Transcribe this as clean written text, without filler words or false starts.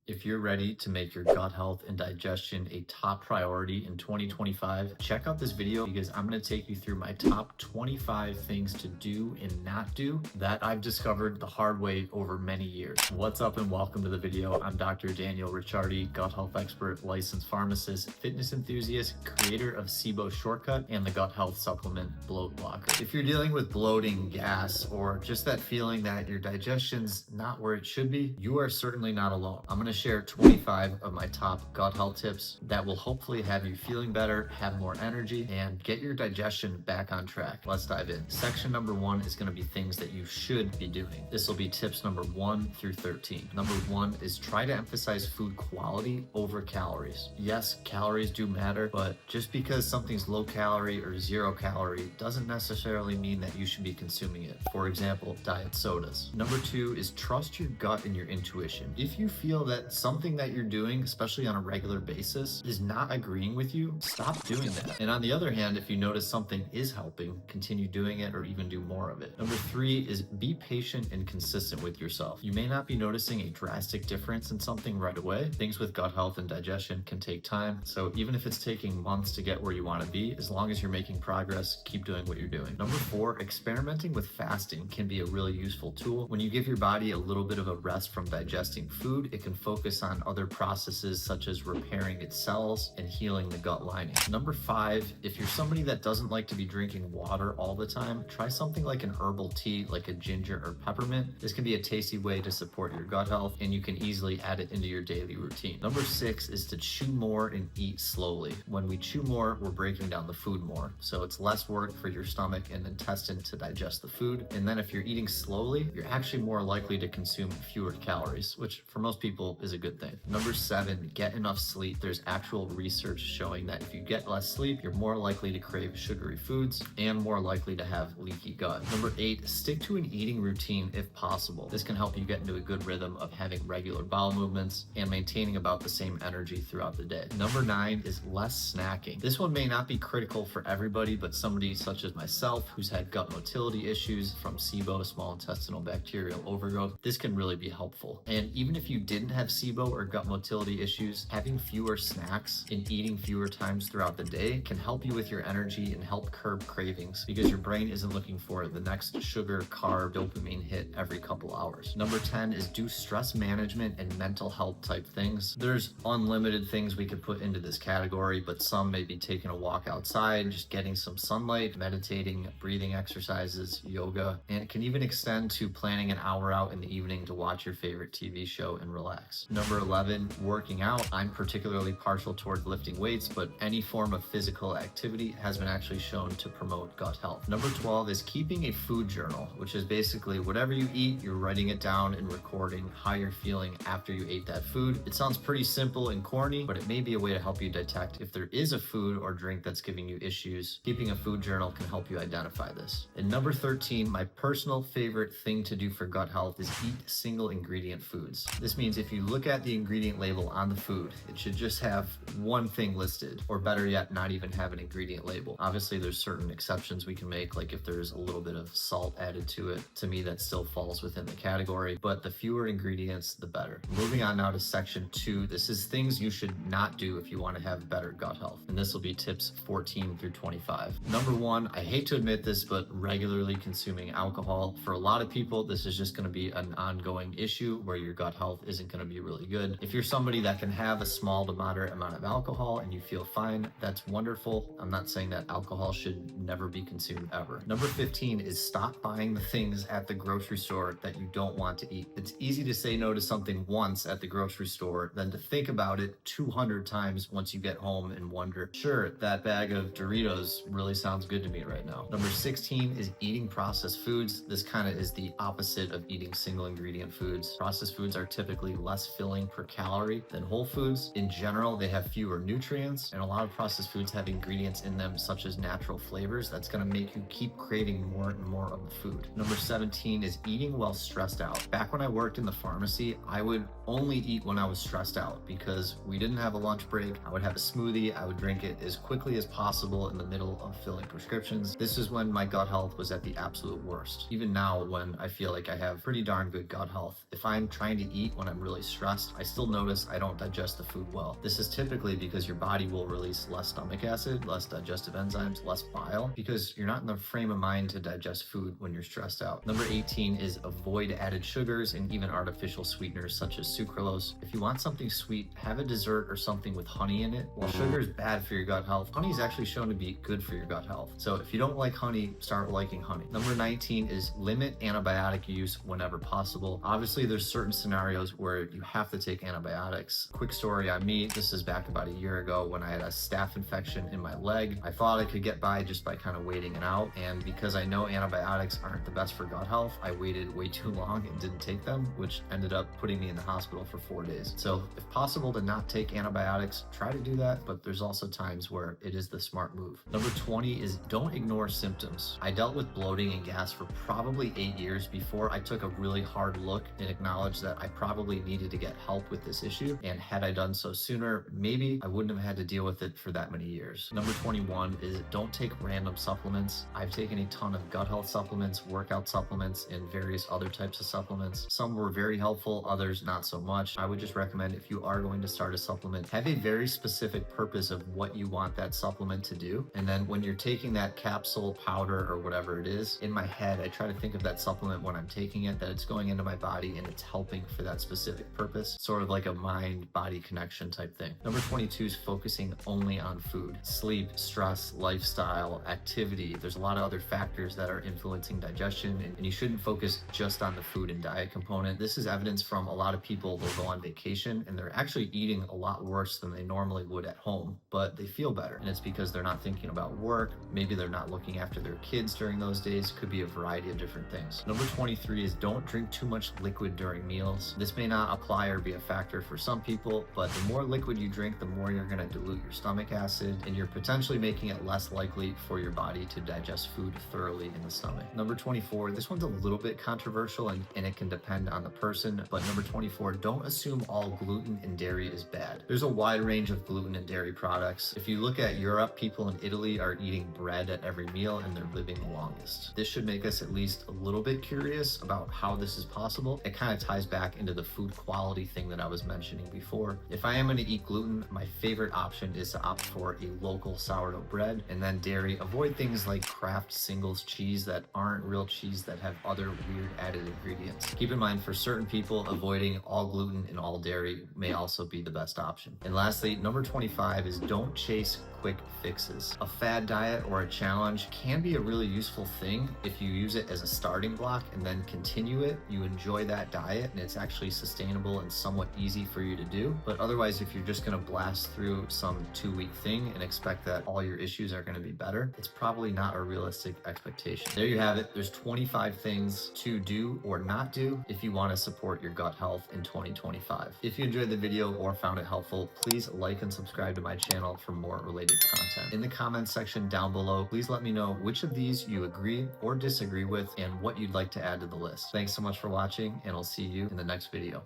If you're ready to make your gut health and digestion a top priority in 2025, check out this video because I'm going to take you through my top 25 things to do and not do that I've discovered the hard way over many years. What's up and welcome to the video. I'm Dr. Daniel Ricciardi, gut health expert, licensed pharmacist, fitness enthusiast, creator of SIBO shortcut and the gut health supplement bloat blocker. If you're dealing with bloating, gas, or just that feeling that your digestion's not where it should be, you are certainly not alone. I'm going to share 25 of my top gut health tips that will hopefully have you feeling better, have more energy, and get your digestion back on track. Let's dive in. Section number 1 is going to be things that you should be doing. This will be tips number 1 through 13. Number 1 is try to emphasize food quality over calories. Yes, calories do matter, but just because something's low calorie or 0 calorie doesn't necessarily mean that you should be consuming it. For example, diet sodas. Number 2 is trust your gut and your intuition. If you feel that something that you're doing, especially on a regular basis, is not agreeing with you, stop doing that. And on the other hand, if you notice something is helping, continue doing it or even do more of it. Number 3 is be patient and consistent with yourself. You may not be noticing a drastic difference in something right away. Things with gut health and digestion can take time. So even if it's taking months to get where you want to be, as long as you're making progress, keep doing what you're doing. Number 4, experimenting with fasting can be a really useful tool. When you give your body a little bit of a rest from digesting food, it can focus on other processes such as repairing its cells and healing the gut lining. Number 5, if you're somebody that doesn't like to be drinking water all the time, try something like an herbal tea like a ginger or peppermint. This can be a tasty way to support your gut health and you can easily add it into your daily routine. Number 6 is to chew more and eat slowly. When we chew more, we're breaking down the food more. So it's less work for your stomach and intestine to digest the food. And then if you're eating slowly, you're actually more likely to consume fewer calories, which for most people is a good thing. Number 7, get enough sleep. There's actual research showing that if you get less sleep, you're more likely to crave sugary foods and more likely to have leaky gut. Number 8, stick to an eating routine if possible. This can help you get into a good rhythm of having regular bowel movements and maintaining about the same energy throughout the day. Number 9 is less snacking. This one may not be critical for everybody, but somebody such as myself who's had gut motility issues from SIBO, small intestinal bacterial overgrowth, this can really be helpful. And even if you didn't have SIBO or gut motility issues, having fewer snacks and eating fewer times throughout the day can help you with your energy and help curb cravings because your brain isn't looking for the next sugar, carb, dopamine hit every couple hours. Number 10 is do stress management and mental health type things. There's unlimited things we could put into this category, but some may be taking a walk outside, just getting some sunlight, meditating, breathing exercises, yoga, and it can even extend to planning an hour out in the evening to watch your favorite TV show and relax. Number 11, working out. I'm particularly partial toward lifting weights, but any form of physical activity has been actually shown to promote gut health. Number 12 is keeping a food journal, which is basically whatever you eat, you're writing it down and recording how you're feeling after you ate that food. It sounds pretty simple and corny, but it may be a way to help you detect if there is a food or drink that's giving you issues. Keeping a food journal can help you identify this. And number 13, my personal favorite thing to do for gut health is eat single ingredient foods. This means if you look at the ingredient label on the food, it should just have one thing listed, or better yet, not even have an ingredient label. Obviously, there's certain exceptions we can make, like if there's a little bit of salt added to it. To me, that still falls within the category, but the fewer ingredients, the better. Moving on now to section 2, this is things you should not do if you want to have better gut health, and this will be tips 14 through 25. Number 1, I hate to admit this, but regularly consuming alcohol. For a lot of people, this is just going to be an ongoing issue where your gut health isn't going to be really good. If you're somebody that can have a small to moderate amount of alcohol and you feel fine, that's wonderful. I'm not saying that alcohol should never be consumed ever. Number 15 is stop buying the things at the grocery store that you don't want to eat. It's easy to say no to something once at the grocery store than to think about it 200 times once you get home and wonder, sure, that bag of Doritos really sounds good to me right now. Number 16 is eating processed foods. This kind of is the opposite of eating single ingredient foods. Processed foods are typically less filling per calorie than whole foods. In general, they have fewer nutrients, and a lot of processed foods have ingredients in them such as natural flavors that's going to make you keep craving more and more of the food. Number 17 is eating while stressed out. Back when I worked in the pharmacy, I would only eat when I was stressed out because we didn't have a lunch break. I would have a smoothie. I would drink it as quickly as possible in the middle of filling prescriptions. This is when my gut health was at the absolute worst. Even now, when I feel like I have pretty darn good gut health, if I'm trying to eat when I'm really stressed stressed, I still notice I don't digest the food well. This is typically because your body will release less stomach acid, less digestive enzymes, less bile, because you're not in the frame of mind to digest food when you're stressed out. Number 18 is avoid added sugars and even artificial sweeteners such as sucralose. If you want something sweet, have a dessert or something with honey in it. While sugar is bad for your gut health, honey is actually shown to be good for your gut health. So if you don't like honey, start liking honey. Number 19 is limit antibiotic use whenever possible. Obviously, there's certain scenarios where you have to take antibiotics. Quick story on me, this is back about a year ago when I had a staph infection in my leg. I thought I could get by just by kind of waiting it out, and because I know antibiotics aren't the best for gut health, I waited way too long and didn't take them, which ended up putting me in the hospital for 4 days. So if possible to not take antibiotics, try to do that, but there's also times where it is the smart move. Number 20 is don't ignore symptoms. I dealt with bloating and gas for probably 8 years before I took a really hard look and acknowledged that I probably needed to get help with this issue, and had I done so sooner, maybe I wouldn't have had to deal with it for that many years. Number 21 is don't take random supplements. I've taken a ton of gut health supplements, workout supplements, and various other types of supplements. Some were very helpful, others not so much. I would just recommend, if you are going to start a supplement, have a very specific purpose of what you want that supplement to do. And then when you're taking that capsule, powder, or whatever it is, in my head, I try to think of that supplement when I'm taking it, that it's going into my body and it's helping for that specific purpose, sort of like a mind-body connection type thing. Number 22 is focusing only on food. Sleep, stress, lifestyle, activity. There's a lot of other factors that are influencing digestion, and you shouldn't focus just on the food and diet component. This is evidence from a lot of people. They'll go on vacation and they're actually eating a lot worse than they normally would at home, but they feel better. And it's because they're not thinking about work. Maybe they're not looking after their kids during those days. Could be a variety of different things. Number 23 is don't drink too much liquid during meals. This may not apply or be a factor for some people, but the more liquid you drink, the more you're going to dilute your stomach acid, and you're potentially making it less likely for your body to digest food thoroughly in the stomach. Number 24, this one's a little bit controversial and it can depend on the person, but number 24, don't assume all gluten and dairy is bad. There's a wide range of gluten and dairy products. If you look at Europe, people in Italy are eating bread at every meal and they're living the longest. This should make us at least a little bit curious about how this is possible. It kind of ties back into the food quality thing that I was mentioning before. If I am going to eat gluten, my favorite option is to opt for a local sourdough bread, and then dairy. Avoid things like Kraft singles cheese that aren't real cheese, that have other weird added ingredients. Keep in mind, for certain people, avoiding all gluten and all dairy may also be the best option. And lastly, number 25 is don't chase quick fixes. A fad diet or a challenge can be a really useful thing if you use it as a starting block and then continue it. You enjoy that diet and it's actually sustainable and somewhat easy for you to do. But otherwise, if you're just going to blast through some 2-week thing and expect that all your issues are going to be better, it's probably not a realistic expectation. There you have it. There's 25 things to do or not do if you want to support your gut health in 2025. If you enjoyed the video or found it helpful, please like and subscribe to my channel for more related content. In the comments section down below, please let me know which of these you agree or disagree with and what you'd like to add to the list. Thanks so much for watching, and I'll see you in the next video.